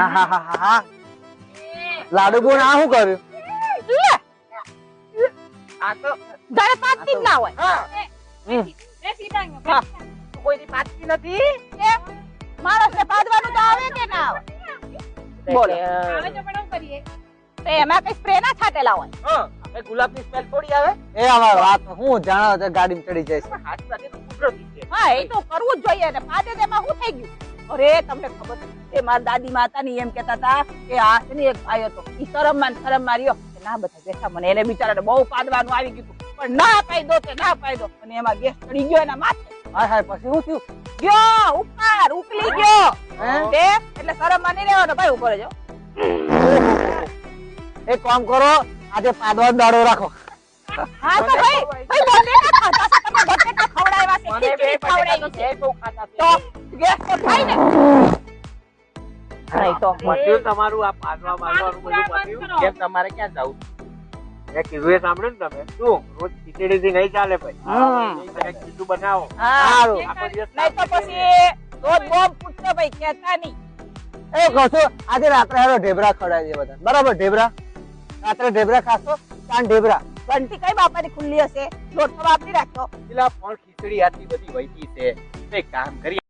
હા હા હા હા લાડુ બોન આ શું કર્યું આ તો જાણે પાતળી જ ના હોય કોઈની પાતળી નથી માણસને પાડવાનું તો આવે કે ના આવે બોલો તો એમાં કઈ સ્પ્રે ના છાટેલા હોય એ ગુલાબની સ્મેલ થોડી આવે એ અમાર વાત હું જાણો તો ગાડીમાં ચડી જઈશ હાથ સાથે તો કુદરતી છે હા એ તો કરવું જ જોઈએ ને પાડે તેમાં શું થઈ ગયું અરે તમને ખબર છે એ મારા દાદી માતા ની એમ કહેતા હતા કે આ છે ને એક ભાઈ હતો ઈ શરમ માર્યો કે ના બધા બેઠા મને એને બિચારાને બહુ પાડવાનું આવી ગયું પણ ના પાડ્યો તે ના પાડ્યો અને એમાં ગેસ ચડી ગયો એના માથે હાય હાય પછી શું થયું ગયો ઉપર ઉકલી ગયો તે એટલે શરમ માં નહીં રહેવાનો ભાઈ ઉપર જો એક કામ કરો આજે પાદવાનો દાડો રાખો હા તો ભાઈ બટેટા ખાતા છે તમે બટેટા ખવડાવ્યા છે મને બે ખીચડી ખવડાવી છે બે બહુ ખાતા છે તો ગેસ તો થાય ને નહીં તો મટ્યું તમારું આ પાડવા મારવાનું બધું મટ્યું કેમ તમારે ક્યાં જવું મેં કીધું એ સાંભળ્યું ને તમે શું રોજ ખીચડીથી નહીં ચાલે ભાઈ મને ખીચું બનાવો હા આખો દિવસ નહીં તો પછી રોજ બોમ્બ ફૂટશે ભાઈ કહેતા નહીં એ કહો છો આજે રાત્રે હારો ઢેબરા ખવડાવી દે બધા બરાબર ઢેબરા રાત્રે ઢેબરા ખાશો કાન ઢેબરા ઘંટી કઈ બાપાની ખુલ્લી હશે લોટ તો વાપરી રાખતો પેલા પણ ખીચડી આટલી બધી વહીતી છે એક કામ કરીએ